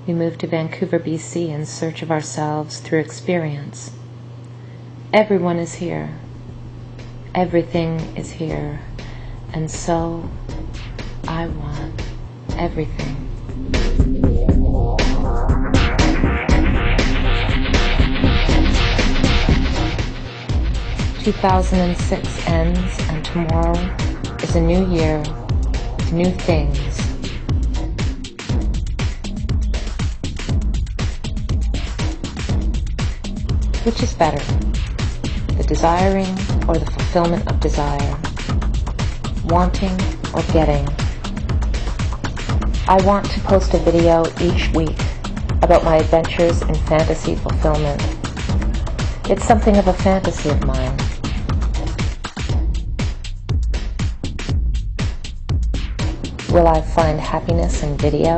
We moved to Vancouver, BC in search of ourselves through experience. Everyone is here. Everything is here. And so, I want everything. "2006 ends, and tomorrow is a new year with new things. Which is better, the desiring or the fulfillment of desire? Wanting or getting?" I want to post a video each week about my adventures in fantasy fulfillment. It's something of a fantasy of mine. Will I find happiness in video?